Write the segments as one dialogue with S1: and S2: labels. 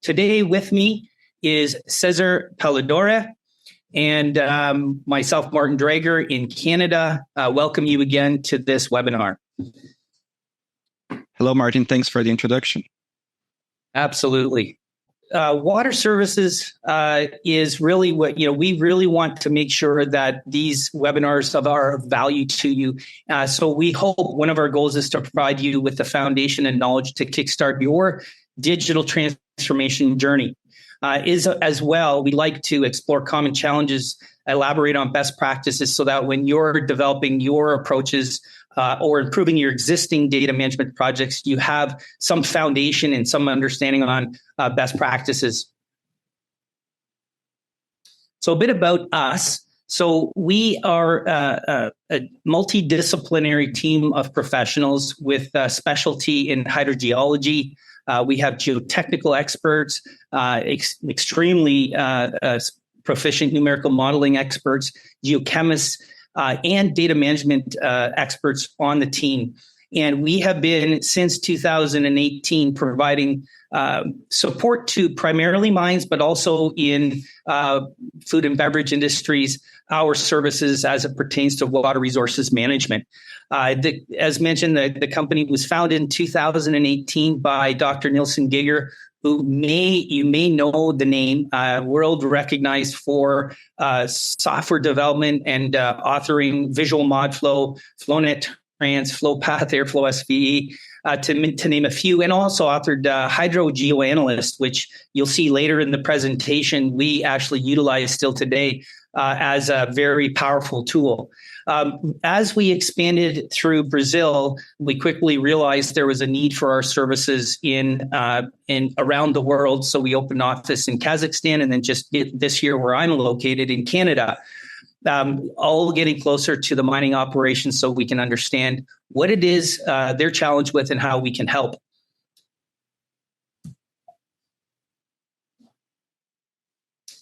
S1: Today with me is Cesar Palladore and myself, Martin Drager in Canada. Welcome you again to this webinar.
S2: Hello, Martin. Thanks for the introduction.
S1: Absolutely. Water services is really what, we really want to make sure that these webinars are of value to you. So we hope one of our goals is to provide you with the foundation and knowledge to kickstart your digital transformation journey. As well, we like to explore common challenges, elaborate on best practices so that when you're developing your approaches or improving your existing data management projects, you have some foundation and some understanding on best practices. So a bit about us. So we are a multi-disciplinary team of professionals with specialty in hydrogeology. We have geotechnical experts, extremely proficient numerical modeling experts, geochemists, and data management experts on the team. And we have been, since 2018, providing support to primarily mines, but also in food and beverage industries, our services as it pertains to water resources management. As mentioned, the company was founded in 2018 by Dr. Nilsen Giger, who you may know the name, world recognized for software development and authoring Visual Mod Flow, FlowNet Trans, FlowPath, Airflow SVE, to name a few, and also authored HydroGeoAnalyst, which you'll see later in the presentation we actually utilize still today as a very powerful tool. As we expanded through Brazil, we quickly realized there was a need for our services in around the world. So we opened an office in Kazakhstan, and then just this year where I'm located in Canada, all getting closer to the mining operations so we can understand what it is they're challenged with and how we can help.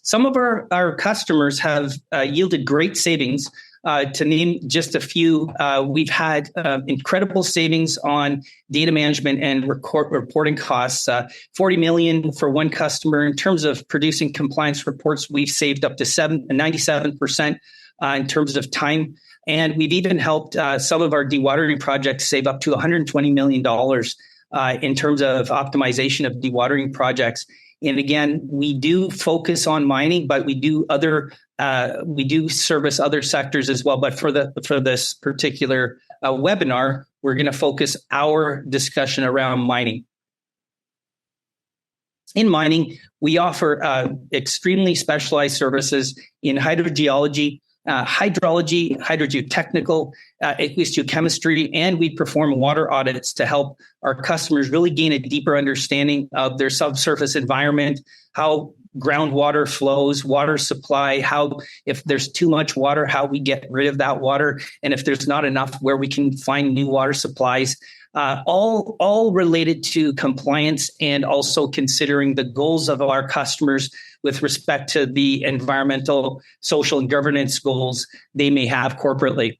S1: Some of our customers have yielded great savings. To name just a few, we've had incredible savings on data management and reporting costs. 40 million for one customer. In terms of producing compliance reports, we've saved up to 97% in terms of time. And we've even helped some of our dewatering projects save up to $120 million in terms of optimization of dewatering projects. And again, we do focus on mining, but we do service other sectors as well. But for this particular webinar, we're going to focus our discussion around mining. In mining, we offer extremely specialized services in hydrogeology, hydrology, hydrogeotechnical, aqueous geochemistry, and we perform water audits to help our customers really gain a deeper understanding of their subsurface environment, how groundwater flows, water supply, how if there's too much water, how we get rid of that water, and if there's not enough, where we can find new water supplies. All related to compliance and also considering the goals of our customers with respect to the environmental, social, and governance goals they may have corporately.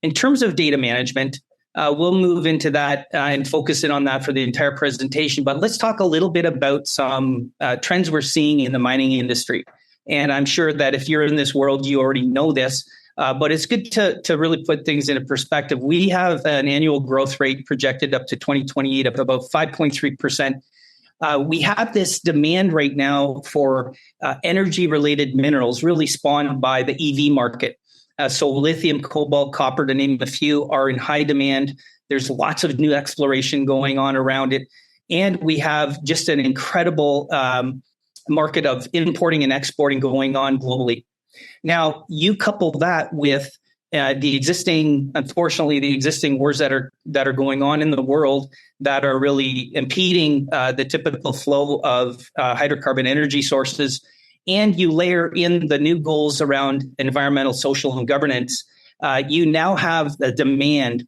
S1: In terms of data management, we'll move into that and focus in on that for the entire presentation. But let's talk a little bit about some trends we're seeing in the mining industry. And I'm sure that if you're in this world, you already know this. But it's good to really put things into perspective. We have an annual growth rate projected up to 2028 of about 5.3%. We have this demand right now for energy-related minerals, really spawned by the EV market. So lithium, cobalt, copper, to name a few, are in high demand. There's lots of new exploration going on around it. And we have just an incredible market of importing and exporting going on globally. Now, you couple that with the existing wars that are going on in the world that are really impeding the typical flow of hydrocarbon energy sources, and you layer in the new goals around environmental, social, and governance, you now have the demand.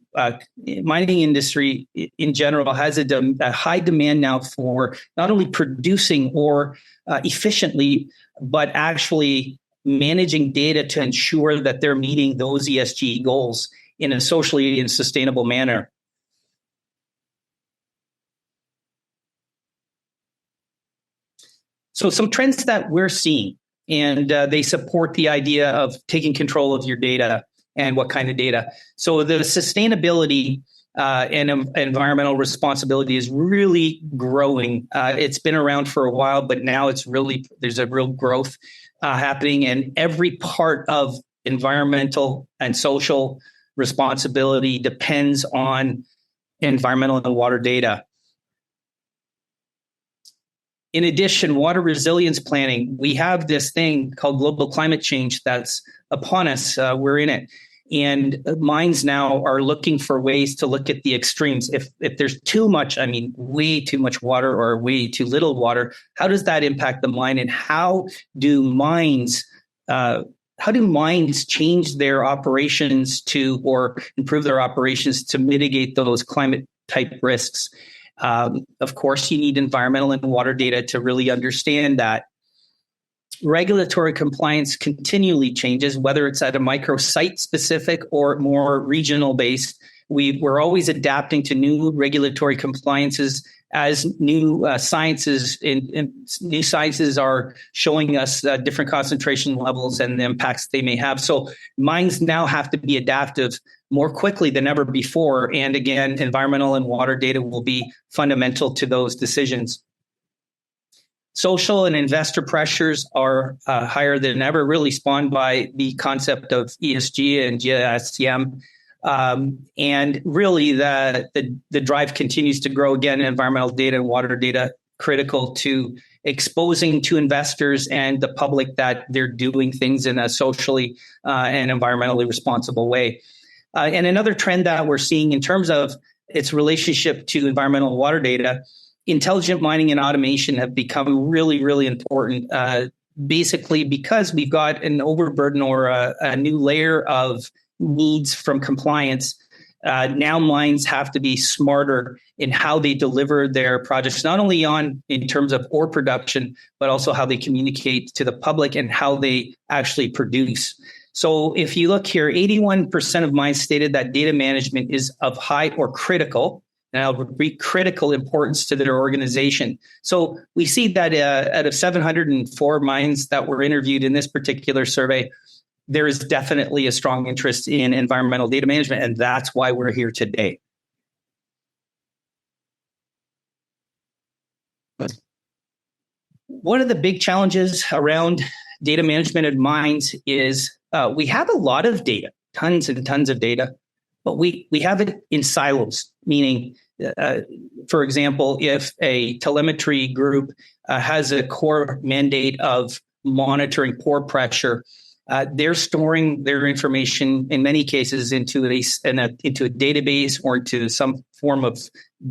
S1: Mining industry in general has a high demand now for not only producing ore efficiently, but actually managing data to ensure that they're meeting those ESG goals in a socially and sustainable manner. So some trends that we're seeing, and they support the idea of taking control of your data and what kind of data. So the sustainability and environmental responsibility is really growing. It's been around for a while, but now there's a real growth happening, and every part of environmental and social responsibility depends on environmental and water data. In addition, water resilience planning, we have this thing called global climate change that's upon us. We're in it. And mines now are looking for ways to look at the extremes. If there's too much, way too much water or way too little water, how does that impact the mine? And how do mines change their operations or improve their operations to mitigate those climate type risks? Of course, you need environmental and water data to really understand that. Regulatory compliance continually changes, whether it's at a micro site specific or more regional based. We're always adapting to new regulatory compliances as new sciences are showing us different concentration levels and the impacts they may have. So mines now have to be adaptive more quickly than ever before. And again, environmental and water data will be fundamental to those decisions. Social and investor pressures are higher than ever, really spawned by the concept of ESG and GSM. And really the drive continues to grow. Again, environmental data and water data critical to exposing to investors and the public that they're doing things in a socially and environmentally responsible way. And another trend that we're seeing in terms of its relationship to environmental and water data, intelligent mining and automation have become really, really important, basically because we've got an overburden or a new layer of needs from compliance. Now mines have to be smarter in how they deliver their projects, not only in terms of ore production, but also how they communicate to the public and how they actually produce. So if you look here, 81% of mines stated that data management is of high or critical, and I'll repeat, critical importance to their organization. So we see that out of 704 mines that were interviewed in this particular survey, there is definitely a strong interest in environmental data management, and that's why we're here today. One of the big challenges around data management at mines is we have a lot of data, tons and tons of data, but we have it in silos, meaning, for example, if a telemetry group has a core mandate of monitoring pore pressure, they're storing their information in many cases into a database or into some form of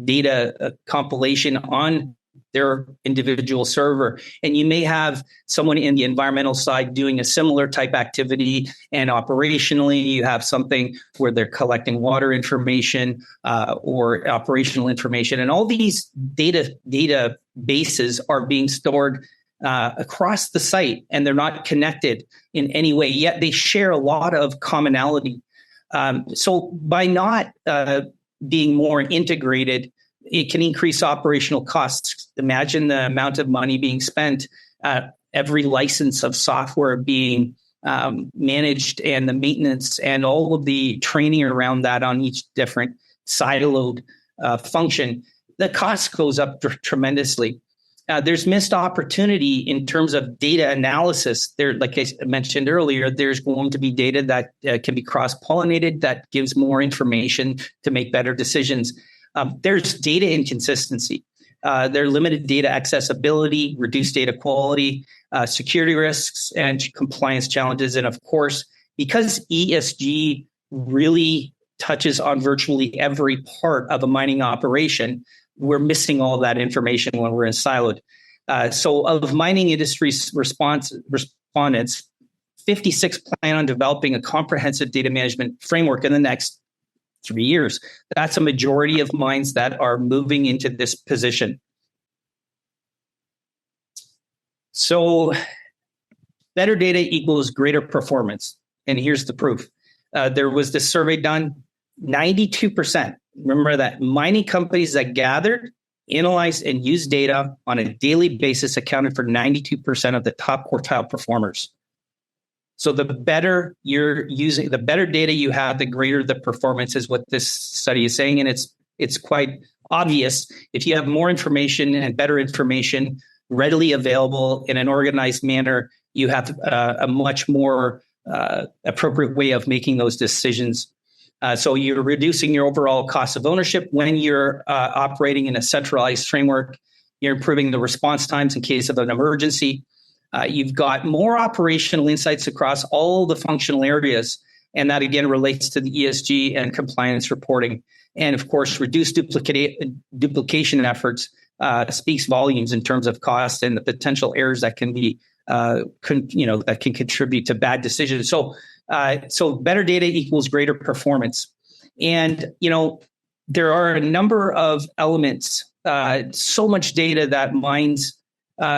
S1: data compilation on their individual server. And you may have someone in the environmental side doing a similar type activity, and operationally you have something where they're collecting water information or operational information. And all these data bases are being stored across the site, and they're not connected in any way, yet they share a lot of commonality. So by not being more integrated, it can increase operational costs. Imagine the amount of money being spent, every license of software being managed, and the maintenance and all of the training around that on each different siloed function. The cost goes up tremendously. There's missed opportunity in terms of data analysis. There, like I mentioned earlier, there's going to be data that can be cross-pollinated, that gives more information to make better decisions. There's data inconsistency. There are limited data accessibility, reduced data quality, security risks, and compliance challenges. And of course, because ESG really touches on virtually every part of a mining operation, we're missing all that information when we're in siloed. So of mining industry's respondents, 56 plan on developing a comprehensive data management framework in the next 3 years. That's a majority of mines that are moving into this position. So better data equals greater performance. And here's the proof. There was this survey done, 92%. Remember that mining companies that gathered analyzed and used data on a daily basis accounted for 92% of the top quartile performers. So the better you're using, the better data you have, the greater the performance is what this study is saying. And it's quite obvious. If you have more information and better information readily available in an organized manner, you have a much more appropriate way of making those decisions. So you're reducing your overall cost of ownership when you're operating in a centralized framework. You're improving the response times in case of an emergency. You've got more operational insights across all the functional areas. And that, again, relates to the ESG and compliance reporting. And, of course, reduced duplication efforts speaks volumes in terms of cost and the potential errors that can be, that can contribute to bad decisions. So better data equals greater performance. And, there are a number of elements, so much data that mines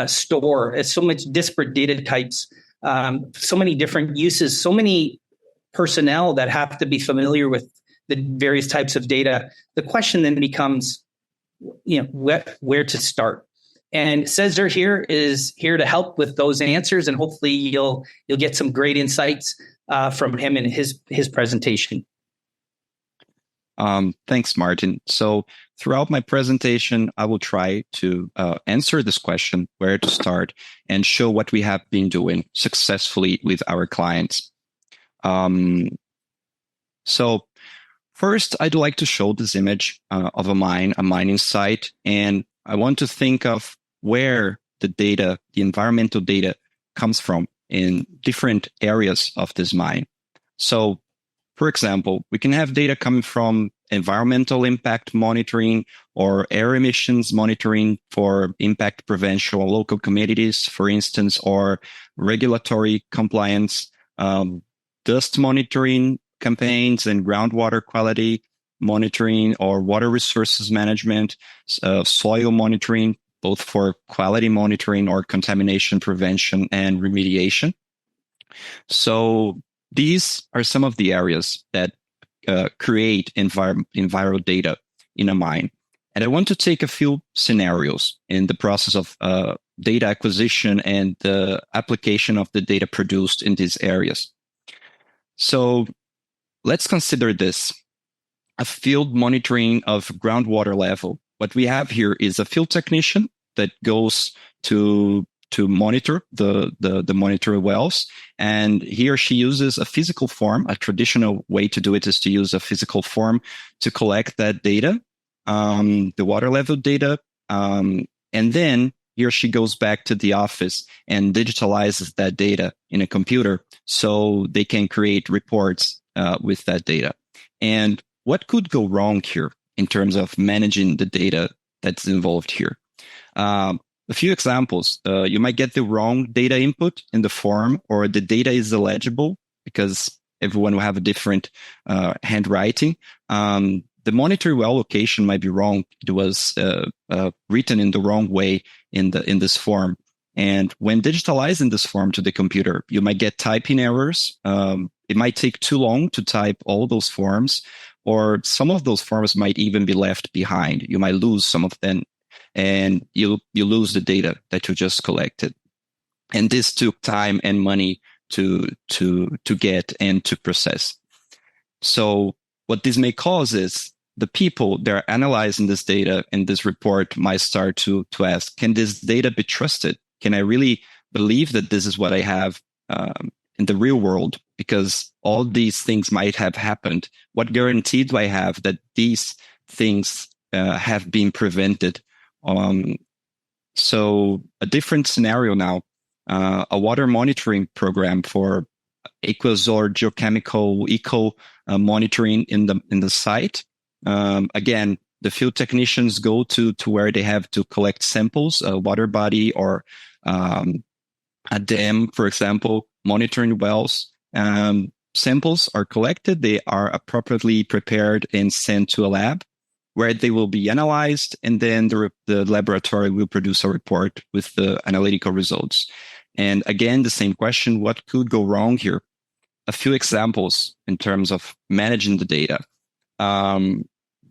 S1: store, so much disparate data types, so many different uses, so many personnel that have to be familiar with the various types of data. The question then becomes, where to start. And Cesar here is here to help with those answers, and hopefully you'll get some great insights from him in his presentation.
S2: Thanks, Martin. So throughout my presentation, I will try to answer this question, where to start, and show what we have been doing successfully with our clients. So first, I'd like to show this image of a mining site, and I want to think of where the data, the environmental data, comes from in different areas of this mine. So, for example, we can have data coming from environmental impact monitoring or air emissions monitoring for impact prevention on local communities, for instance, or regulatory compliance, dust monitoring campaigns and groundwater quality monitoring or water resources management, soil monitoring, both for quality monitoring or contamination prevention and remediation. So these are some of the areas that create enviro data in a mine. And I want to take a few scenarios in the process of data acquisition and the application of the data produced in these areas. So let's consider this, a field monitoring of groundwater level. What we have here is a field technician that goes to monitor the monitor wells. And he or she uses a physical form. A traditional way to do it is to use a physical form to collect that data, the water level data. And then he or she goes back to the office and digitalizes that data in a computer so they can create reports with that data. And what could go wrong here in terms of managing the data that's involved here? A few examples. You might get the wrong data input in the form, or the data is illegible because everyone will have a different handwriting. The monitor well location might be wrong. It was written in the wrong way in this form. And when digitalizing this form to the computer, you might get typing errors. It might take too long to type all those forms, or some of those forms might even be left behind. You might lose some of them, and you lose the data that you just collected. And this took time and money to get and to process. So what this may cause is the people that are analyzing this data in this report might start to ask, can this data be trusted? Can I really believe that this is what I have in the real world? Because all these things might have happened. What guarantee do I have that these things have been prevented? So a different scenario now, a water monitoring program for aqueous or geochemical eco monitoring in the site. Again, the field technicians go to where they have to collect samples, a water body or a dam, for example, monitoring wells. Samples are collected, they are appropriately prepared and sent to a lab where they will be analyzed, and then the laboratory will produce a report with the analytical results. And again, the same question, what could go wrong here? A few examples in terms of managing the data.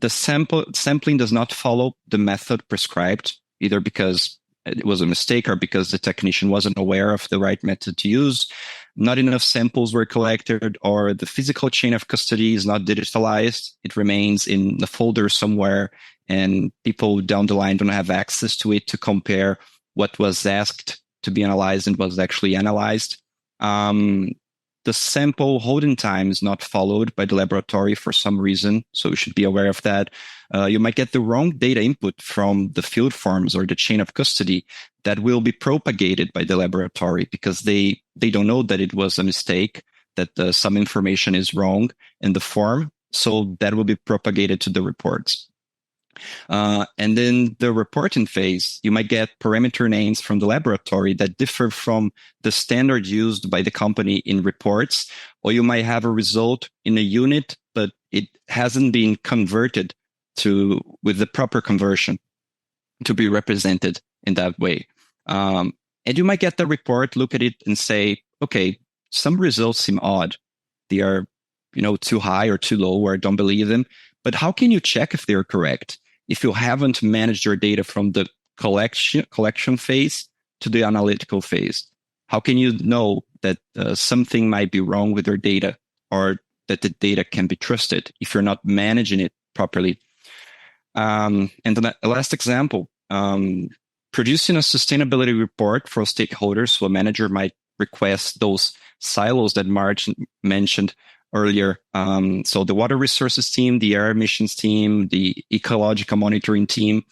S2: the sampling does not follow the method prescribed, either because it was a mistake or because the technician wasn't aware of the right method to use. Not enough samples were collected, or the physical chain of custody is not digitalized. It remains in the folder somewhere, and people down the line don't have access to it to compare what was asked to be analyzed and was actually analyzed. The sample holding time is not followed by the laboratory for some reason, so you should be aware of that. You might get the wrong data input from the field forms or the chain of custody that will be propagated by the laboratory because they don't know that it was a mistake, that some information is wrong in the form, so that will be propagated to the reports. And then the reporting phase, you might get parameter names from the laboratory that differ from the standard used by the company in reports, or you might have a result in a unit, but it hasn't been converted with the proper conversion to be represented in that way. And you might get the report, look at it and say, okay, some results seem odd. They are, too high or too low, or I don't believe them. But how can you check if they're correct if you haven't managed your data from the collection phase to the analytical phase? How can you know that something might be wrong with your data, or that the data can be trusted if you're not managing it properly? And the last example, producing a sustainability report for stakeholders. So a manager might request those silos that Marge mentioned earlier. So the water resources team, the air emissions team, the ecological monitoring team,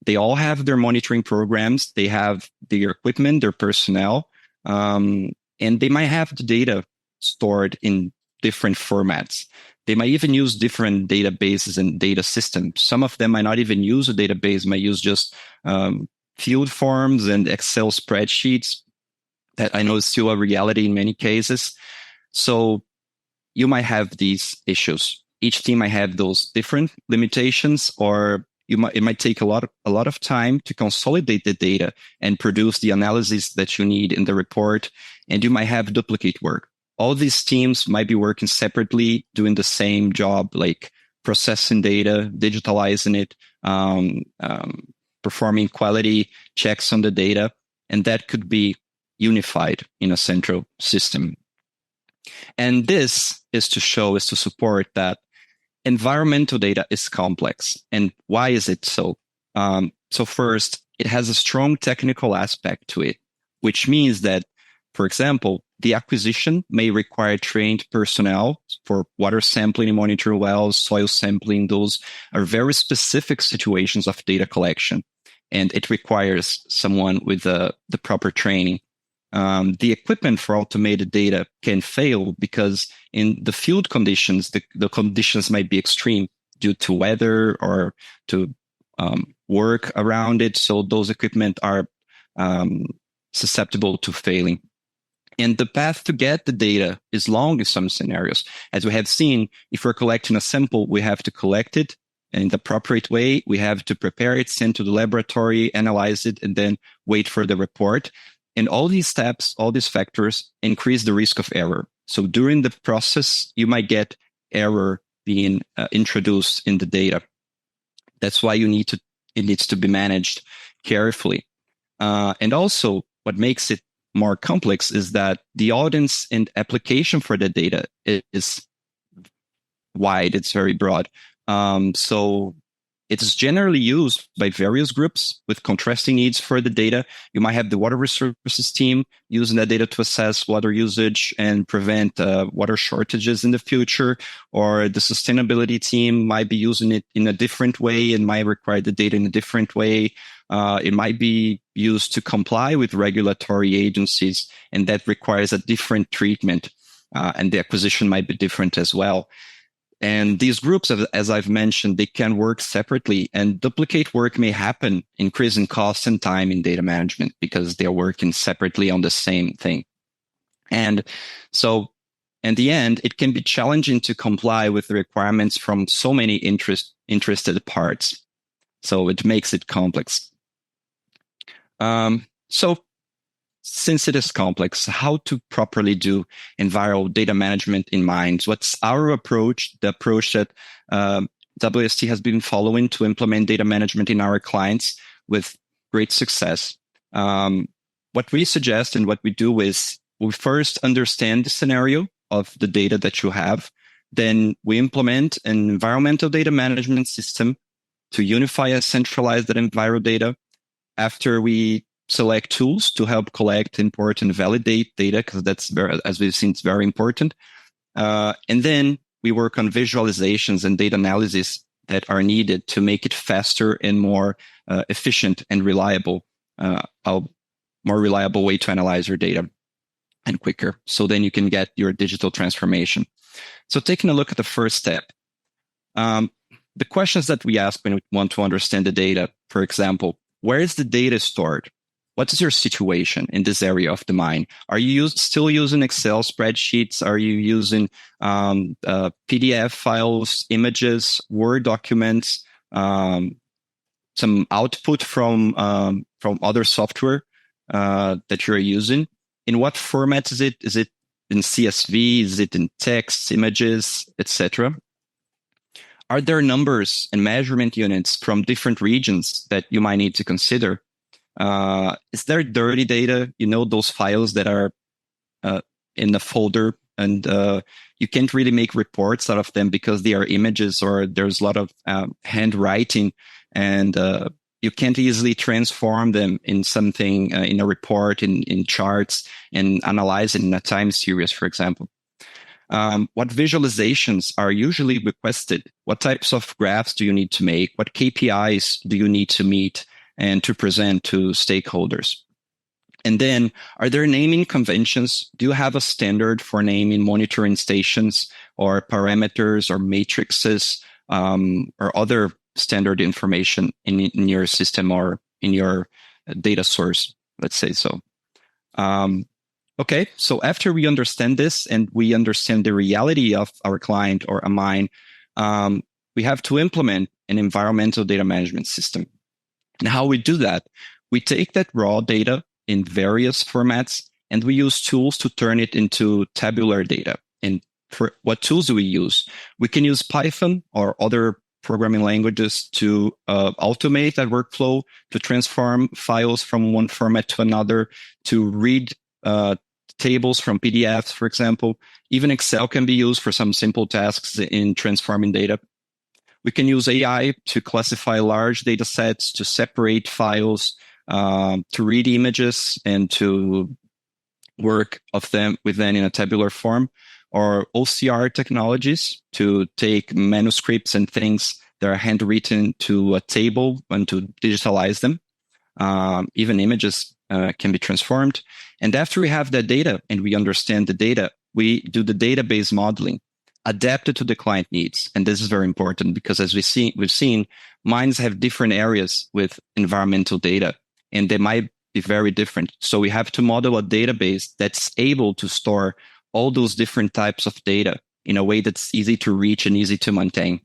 S2: they all have their monitoring programs. They have their equipment, their personnel, and they might have the data stored in different formats. They might even use different databases and data systems. Some of them might not even use a database, might use just field forms and Excel spreadsheets that I know is still a reality in many cases. So you might have these issues. Each team might have those different limitations, or it might take a lot of time to consolidate the data and produce the analysis that you need in the report, and you might have duplicate work. All these teams might be working separately, doing the same job, like processing data, digitalizing it, performing quality checks on the data, and that could be unified in a central system. And this is to support that environmental data is complex. And why is it so? So first, it has a strong technical aspect to it, which means that, for example, the acquisition may require trained personnel for water sampling and monitoring wells, soil sampling. Those are very specific situations of data collection, and it requires someone with the proper training. The equipment for automated data can fail because in the field conditions, the conditions might be extreme due to weather or to work around it. So those equipment are susceptible to failing. And the path to get the data is long in some scenarios. As we have seen, if we're collecting a sample, we have to collect it in the appropriate way. We have to prepare it, send to the laboratory, analyze it, and then wait for the report. And all these steps, all these factors increase the risk of error. So during the process, you might get error being introduced in the data. That's why it needs to be managed carefully. And also what makes it more complex is that the audience and application for the data is wide. It's very broad. So it is generally used by various groups with contrasting needs for the data. You might have the water resources team using that data to assess water usage and prevent water shortages in the future, or the sustainability team might be using it in a different way and might require the data in a different way. It might be used to comply with regulatory agencies, and that requires a different treatment, and the acquisition might be different as well. And these groups, as I've mentioned, they can work separately, and duplicate work may happen, increasing cost and time in data management because they're working separately on the same thing. And so in the end, it can be challenging to comply with the requirements from so many interested parts. So it makes it complex. So since it is complex, how to properly do Enviro data management in mind? What's our approach, the approach that WST has been following to implement data management in our clients with great success. What we suggest and what we do is we first understand the scenario of the data that you have. Then we implement an environmental data management system to unify and centralize that Enviro data. After we select tools to help collect, import, and validate data, because that's very, as we've seen, it's very important. And then we work on visualizations and data analysis that are needed to make it faster and more efficient and reliable, a more reliable way to analyze your data and quicker. So then you can get your digital transformation. So taking a look at the first step, the questions that we ask when we want to understand the data, for example, where is the data stored? What is your situation in this area of the mine? Are you still using Excel spreadsheets? Are you using PDF files, images, Word documents, some output from other software that you're using? In what format is it? Is it in CSV? Is it in text, images, etc.? Are there numbers and measurement units from different regions that you might need to consider? Is there dirty data? You know, those files that are in the folder and you can't really make reports out of them because they are images or there's a lot of handwriting and you can't easily transform them in something, in a report, in charts, and analyze it in a time series, for example. What visualizations are usually requested? What types of graphs do you need to make? What KPIs do you need to meet and to present to stakeholders? And then, are there naming conventions? Do you have a standard for naming monitoring stations or parameters or matrices or other standard information in your system or in your data source, let's say so? Okay, so after we understand this and we understand the reality of our client or a mine, we have to implement an environmental data management system. And how we do that, we take that raw data in various formats and we use tools to turn it into tabular data. And for what tools do we use? We can use Python or other programming languages to automate that workflow, to transform files from one format to another, to read tables from PDFs, for example. Even Excel can be used for some simple tasks in transforming data. We can use AI to classify large data sets, to separate files, to read images, and to work with them in a tabular form, or OCR technologies to take manuscripts and things that are handwritten to a table and to digitalize them. Even images can be transformed. And after we have that data and we understand the data, we do the database modeling adapted to the client needs. And this is very important because as we've seen, mines have different areas with environmental data and they might be very different. So we have to model a database that's able to store all those different types of data in a way that's easy to reach and easy to maintain.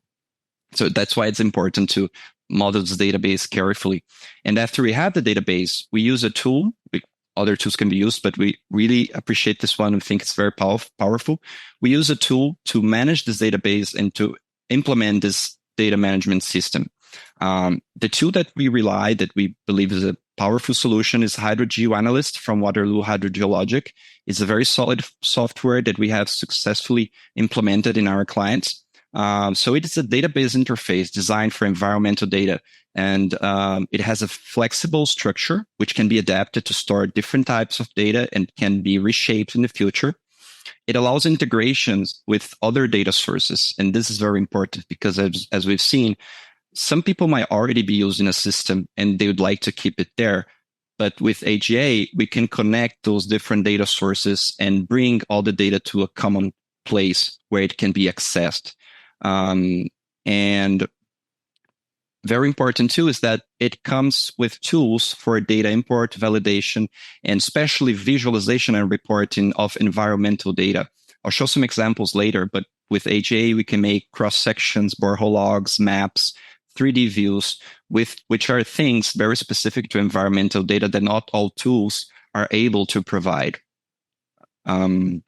S2: So that's why it's important to model this database carefully. And after we have the database, we use a tool. Other tools can be used, but we really appreciate this one and think it's very powerful. We use a tool to manage this database and to implement this data management system. The tool that we believe is a powerful solution is HydroGeoAnalyst from Waterloo Hydrogeologic. It's a very solid software that we have successfully implemented in our clients. So it is a database interface designed for environmental data. And it has a flexible structure, which can be adapted to store different types of data and can be reshaped in the future. It allows integrations with other data sources. And this is very important because as we've seen, some people might already be using a system and they would like to keep it there. But with AGA, we can connect those different data sources and bring all the data to a common place where it can be accessed. And very important too is that it comes with tools for data import, validation, and especially visualization and reporting of environmental data. I'll show some examples later, but with AGA, we can make cross-sections, borehole logs, maps, 3D views, which are things very specific to environmental data that not all tools are able to provide. And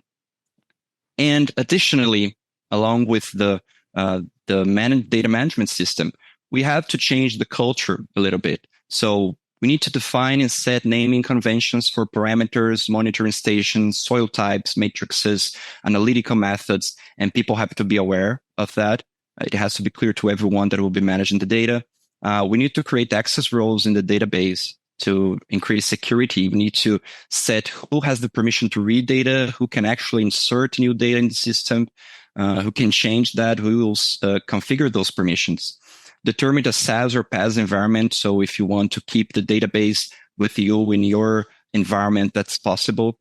S2: additionally, along with the the data management system, we have to change the culture a little bit. So we need to define and set naming conventions for parameters, monitoring stations, soil types, matrices, analytical methods, and people have to be aware of that. It has to be clear to everyone that will be managing the data. We need to create access roles in the database to increase security. We need to set who has the permission to read data, who can actually insert new data in the system, who can change that, who will configure those permissions. Determine a SaaS or PaaS environment. So if you want to keep the database with you in your environment, that's possible.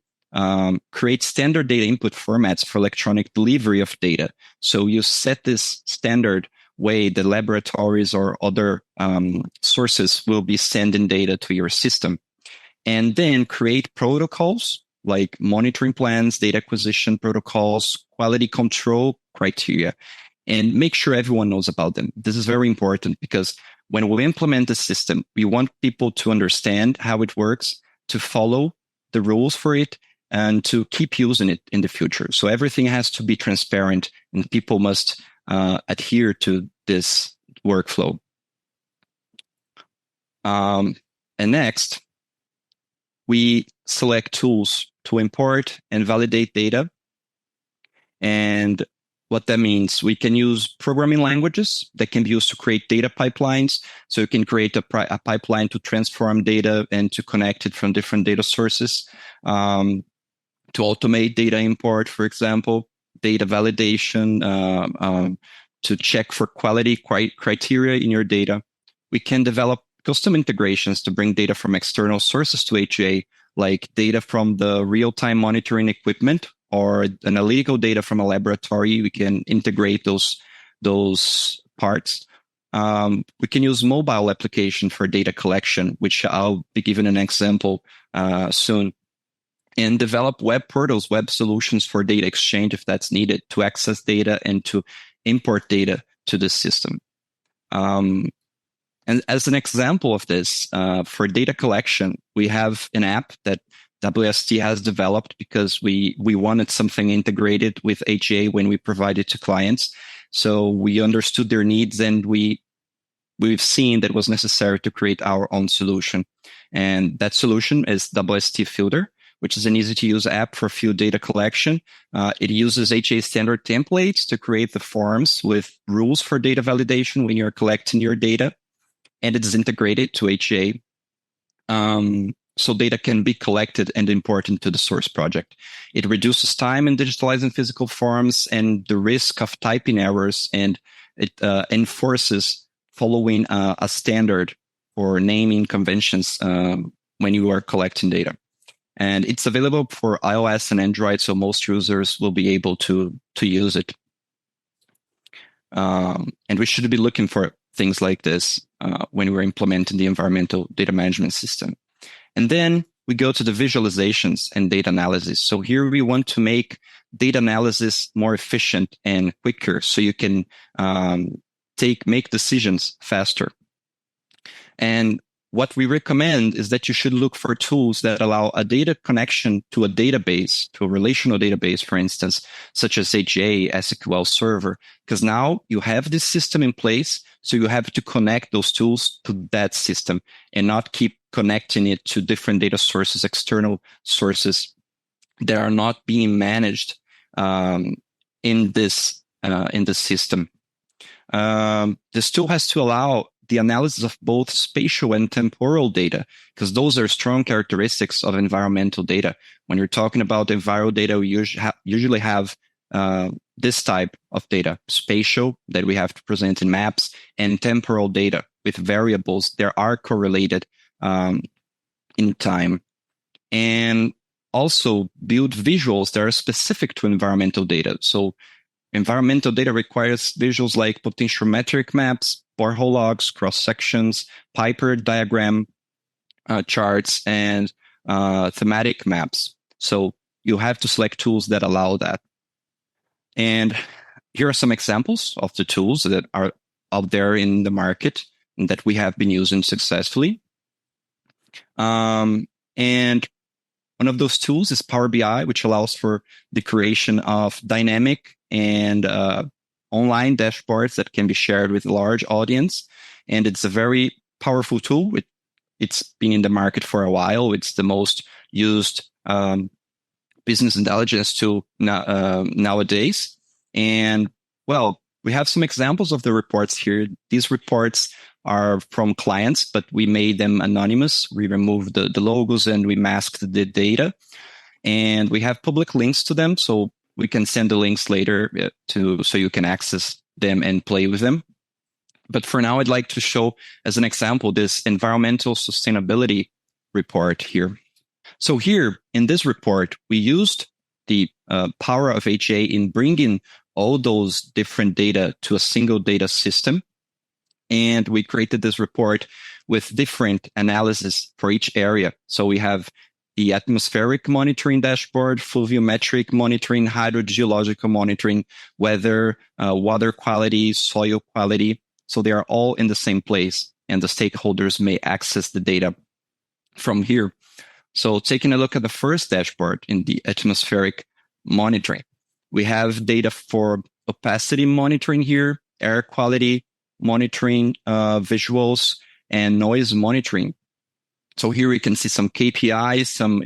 S2: Create standard data input formats for electronic delivery of data. So you set this standard way the laboratories or other sources will be sending data to your system. And then create protocols like monitoring plans, data acquisition protocols, quality control criteria, and make sure everyone knows about them. This is very important because when we implement the system, we want people to understand how it works, to follow the rules for it, and to keep using it in the future. So everything has to be transparent and people must adhere to this workflow. And next, we select tools to import and validate data. And what that means, we can use programming languages that can be used to create data pipelines. So you can create a pipeline to transform data and to connect it from different data sources, to automate data import, for example, data validation, to check for quality criteria in your data. We can develop custom integrations to bring data from external sources to HA, like data from the real-time monitoring equipment or analytical data from a laboratory. We can integrate those parts. We can use mobile application for data collection, which I'll be giving an example soon. And develop web portals, web solutions for data exchange if that's needed to access data and to import data to the system. And as an example of this, for data collection, we have an app that WST has developed because we wanted something integrated with HA when we provide it to clients. So we understood their needs and we've seen that it was necessary to create our own solution. And that solution is WST Filter, which is an easy-to-use app for field data collection. It uses HA standard templates to create the forms with rules for data validation when you're collecting your data, and it is integrated to HA. So data can be collected and imported to the source project. It reduces time in digitalizing physical forms and the risk of typing errors, and it enforces following a standard for naming conventions when you are collecting data. And it's available for iOS and Android, so most users will be able to use it. And we should be looking for things like this when we're implementing the environmental data management system. And then we go to the visualizations and data analysis. So here we want to make data analysis more efficient and quicker so you can make decisions faster. And what we recommend is that you should look for tools that allow a data connection to a database, to a relational database, for instance, such as HA, SQL Server, because now you have this system in place, so you have to connect those tools to that system and not keep connecting it to different data sources, external sources that are not being managed in this system. This tool has to allow the analysis of both spatial and temporal data, because those are strong characteristics of environmental data. When you're talking about environmental data, we usually have this type of data, spatial, that we have to present in maps, and temporal data with variables that are correlated in time. And also build visuals that are specific to environmental data. So environmental data requires visuals like potentiometric maps, borehole logs, cross-sections, Piper diagram charts, and thematic maps. So you have to select tools that allow that. And here are some examples of the tools that are out there in the market and that we have been using successfully. And one of those tools is Power BI, which allows for the creation of dynamic and online dashboards that can be shared with a large audience. And it's a very powerful tool. It's been in the market for a while. It's the most used business intelligence tool nowadays. And well, we have some examples of the reports here. These reports are from clients, but we made them anonymous. We removed the logos and we masked the data. And we have public links to them, so we can send the links later so you can access them and play with them. But for now, I'd like to show as an example this environmental sustainability report here. So here in this report, we used the power of HA in bringing all those different data to a single data system. And we created this report with different analysis for each area. So we have the atmospheric monitoring dashboard, fluviometric monitoring, hydrogeological monitoring, weather, water quality, soil quality. So they are all in the same place, and the stakeholders may access the data from here. So taking a look at the first dashboard in the atmospheric monitoring, we have data for opacity monitoring here, air quality monitoring, visuals, and noise monitoring. So here we can see some KPIs, some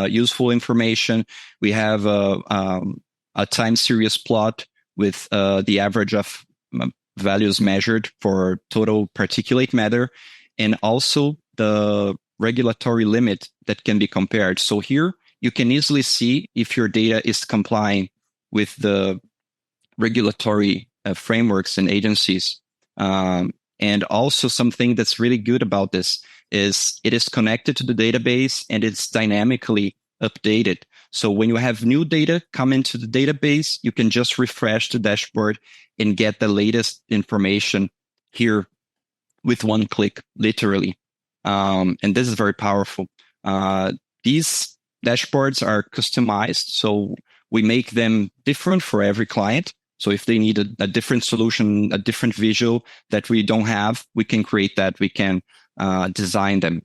S2: useful information. We have a time series plot with the average of values measured for total particulate matter, and also the regulatory limit that can be compared. So here you can easily see if your data is complying with the regulatory frameworks and agencies. And also something that's really good about this is it is connected to the database and it's dynamically updated. So when you have new data come into the database, you can just refresh the dashboard and get the latest information here with one click, literally. And this is very powerful. These dashboards are customized, so we make them different for every client. So if they need a different solution, a different visual that we don't have, we can create that. We can design them.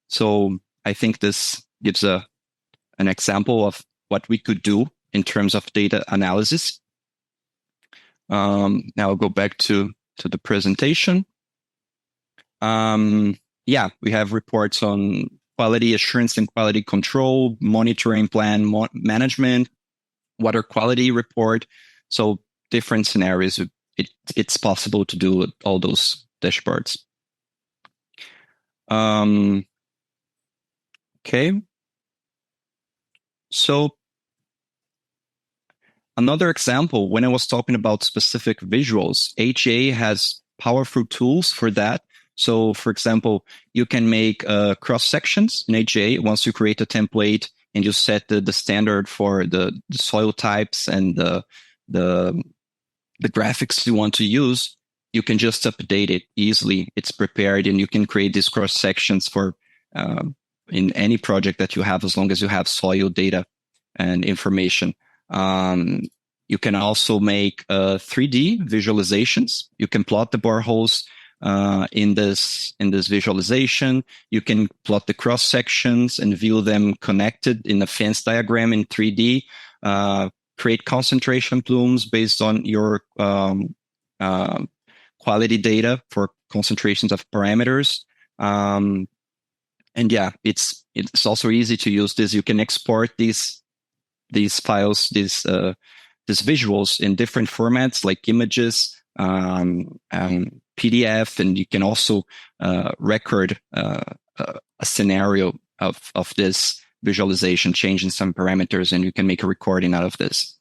S2: So I think this gives an example of what we could do in terms of data analysis. Now I'll go back to the presentation. We have reports on quality assurance and quality control, monitoring plan management, water quality report. So different scenarios. It's possible to do all those dashboards. Okay. So another example, when I was talking about specific visuals, HA has powerful tools for that. So, for example, you can make cross sections in HA once you create a template and you set the standard for the soil types and the graphics you want to use. You can just update it easily. It's prepared, and you can create these cross sections for in any project that you have, as long as you have soil data and information. You can also make 3D visualizations. You can plot the boreholes in this visualization. You can plot the cross sections and view them connected in a fence diagram in 3D. Create concentration plumes based on your quality data for concentrations of parameters. And yeah, it's also easy to use this. You can export these files, these visuals in different formats like images, PDF, and you can also record a scenario of this visualization, changing some parameters, and you can make a recording out of this.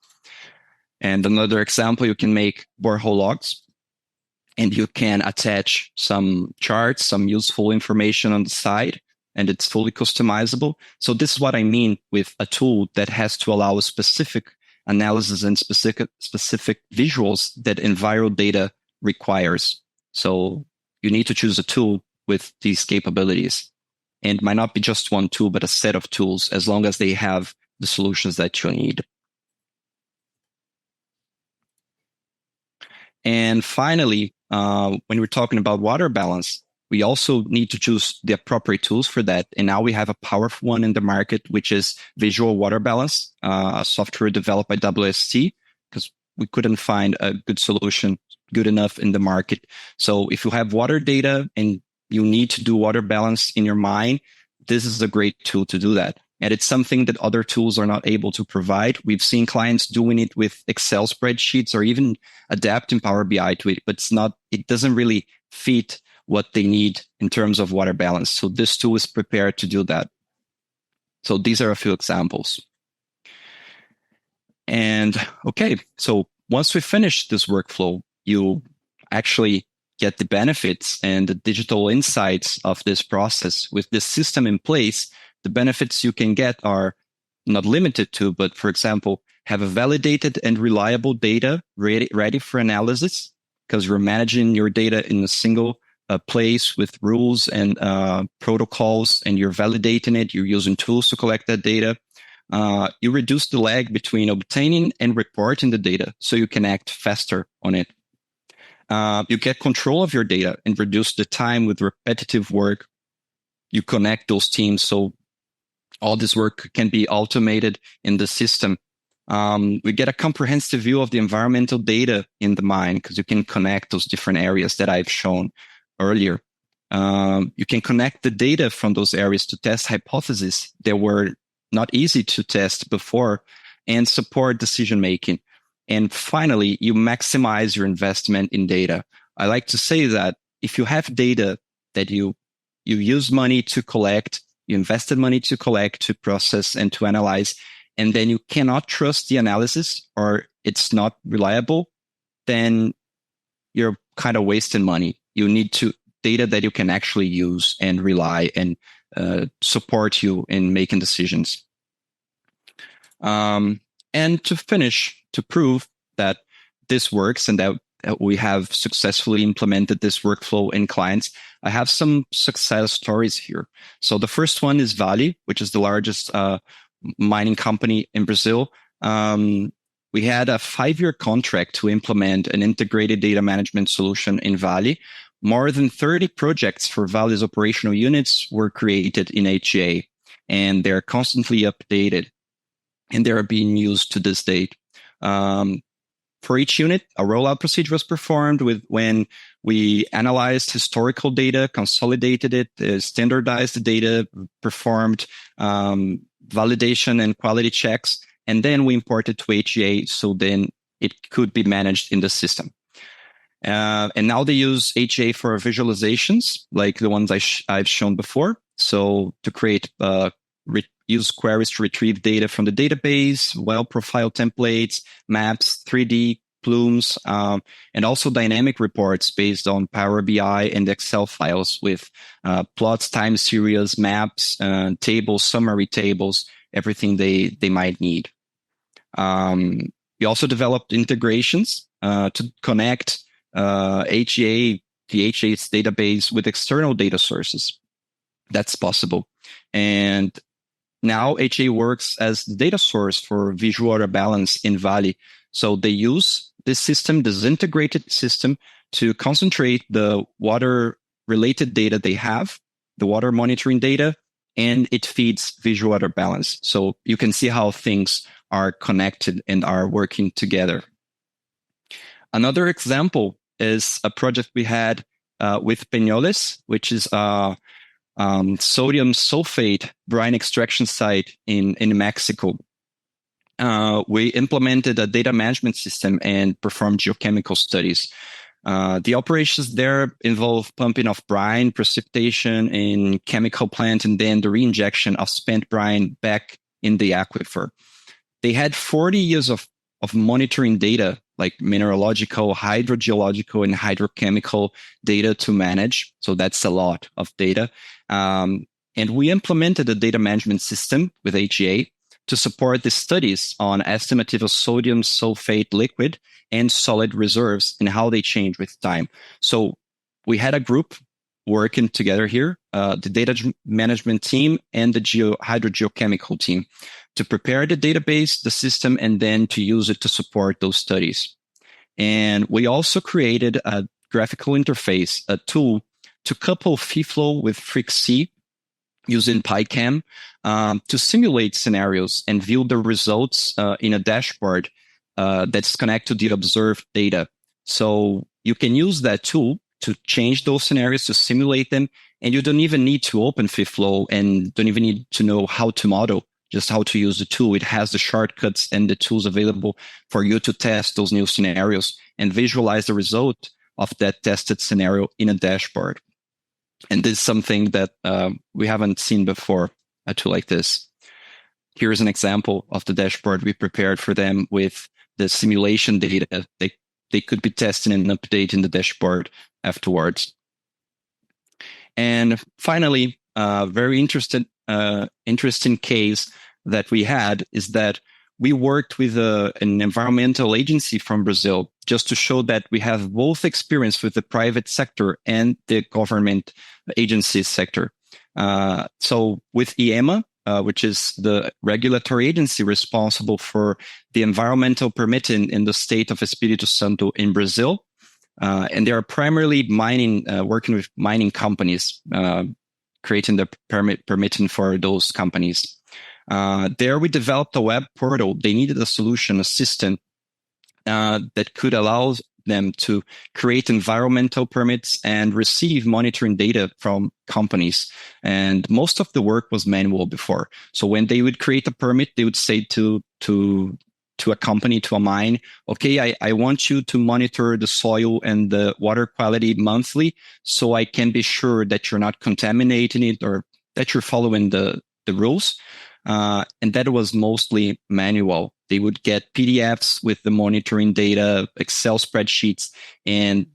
S2: And another example, you can make borehole logs, and you can attach some charts, some useful information on the side, and it's fully customizable. So this is what I mean with a tool that has to allow a specific analysis and specific visuals that Enviro data requires. So you need to choose a tool with these capabilities. And it might not be just one tool, but a set of tools, as long as they have the solutions that you need. And finally, when we're talking about water balance, we also need to choose the appropriate tools for that. And now we have a powerful one in the market, which is Visual Water Balance, a software developed by WST, because we couldn't find a good solution good enough in the market. So if you have water data and you need to do water balance in your mine, this is a great tool to do that. And it's something that other tools are not able to provide. We've seen clients doing it with Excel spreadsheets or even adapting Power BI to it, but it doesn't really fit what they need in terms of water balance. So this tool is prepared to do that. So these are a few examples. And okay, so once we finish this workflow, you actually get the benefits and the digital insights of this process. With this system in place, the benefits you can get are not limited to, but for example, have a validated and reliable data ready for analysis, because you're managing your data in a single place with rules and protocols, and you're validating it. You're using tools to collect that data. You reduce the lag between obtaining and reporting the data, so you can act faster on it. You get control of your data and reduce the time with repetitive work. You connect those teams, so all this work can be automated in the system. We get a comprehensive view of the environmental data in the mine, because you can connect those different areas that I've shown earlier. You can connect the data from those areas to test hypotheses that were not easy to test before, and support decision making. And finally, you maximize your investment in data. I like to say that if you have data that you use money to collect, you invested money to collect, to process, and to analyze, and then you cannot trust the analysis, or it's not reliable, then you're kind of wasting money. You need data that you can actually use and rely and support you in making decisions. And to finish, to prove that this works and that we have successfully implemented this workflow in clients, I have some success stories here. So the first one is Vale, which is the largest mining company in Brazil. We had a 5-year contract to implement an integrated data management solution in Vale. More than 30 projects for Vale's operational units were created in HGA, and they're constantly updated, and they are being used to this date. For each unit, a rollout procedure was performed when we analyzed historical data, consolidated it, standardized the data, performed validation and quality checks, and then we imported to HGA, so then it could be managed in the system. And now they use HGA for visualizations, like the ones I've shown before. So to create use queries to retrieve data from the database, well profile templates, maps, 3D plumes, and also dynamic reports based on Power BI and Excel files with plots, time series, maps, tables, summary tables, everything they might need. We also developed integrations to connect HGA, the HGA's database with external data sources. That's possible. And now HGA works as the data source for visual water balance in Vale. So they use this system, this integrated system, to concentrate the water-related data they have, the water monitoring data, and it feeds visual water balance. So you can see how things are connected and are working together. Another example is a project we had with Peñoles, which is a sodium sulfate brine extraction site in Mexico. We implemented a data management system and performed geochemical studies. The operations there involve pumping of brine, precipitation in chemical plant, and then the reinjection of spent brine back in the aquifer. They had 40 years of monitoring data, like mineralogical, hydrogeological, and hydrochemical data to manage. So that's a lot of data. And we implemented a data management system with HGA to support the studies on estimative sodium sulfate liquid and solid reserves and how they change with time. So we had a group working together here, the data management team and the hydrogeochemical team, to prepare the database, the system, and then to use it to support those studies. And we also created a graphical interface, a tool to couple FeeFlow with FreakC using PyCam to simulate scenarios and view the results in a dashboard that's connected to the observed data. So you can use that tool to change those scenarios, to simulate them, and you don't even need to open FeeFlow and don't even need to know how to model, just how to use the tool. It has the shortcuts and the tools available for you to test those new scenarios and visualize the result of that tested scenario in a dashboard. And this is something that we haven't seen before, a tool like this. Here's an example of the dashboard we prepared for them with the simulation data. They could be testing and updating the dashboard afterwards. And finally, very interesting case that we had is that we worked with an environmental agency from Brazil just to show that we have both experience with the private sector and the government agency sector. So with IEMA, which is the regulatory agency responsible for the environmental permitting in the state of Espírito Santo in Brazil, and they are primarily working with mining companies, creating the permitting for those companies. There we developed a web portal. They needed a solution, a system that could allow them to create environmental permits and receive monitoring data from companies. And most of the work was manual before. So when they would create a permit, they would say to a company, to a mine, okay, I want you to monitor the soil and the water quality monthly so I can be sure that you're not contaminating it or that you're following the rules. And that was mostly manual. They would get PDFs with the monitoring data, Excel spreadsheets, and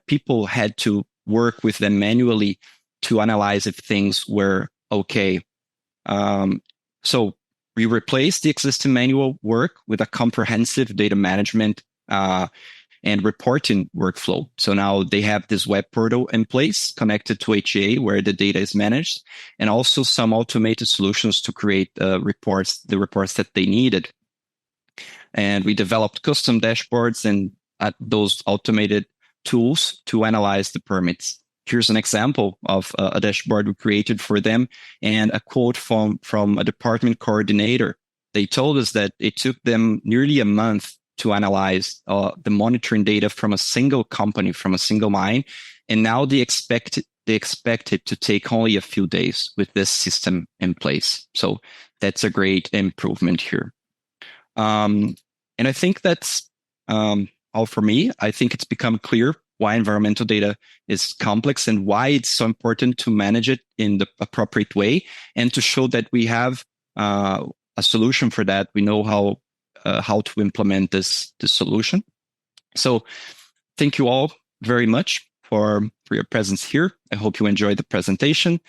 S2: people had to work with them manually to analyze if things were okay. So we replaced the existing manual work with a comprehensive data management and reporting workflow. So now they have this web portal in place connected to HA where the data is managed, and also some automated solutions to create the reports that they needed. And we developed custom dashboards and those automated tools to analyze the permits. Here's an example of a dashboard we created for them and a quote from a department coordinator. They told us that it took them nearly a month to analyze the monitoring data from a single company, from a single mine. And now they expect it to take only a few days with this system in place. So that's a great improvement here. And I think that's all for me. I think it's become clear why environmental data is complex and why it's so important to manage it in the appropriate way and to show that we have a solution for that. We know how to implement this solution. So thank you all very much for your presence here. I hope you enjoyed the presentation.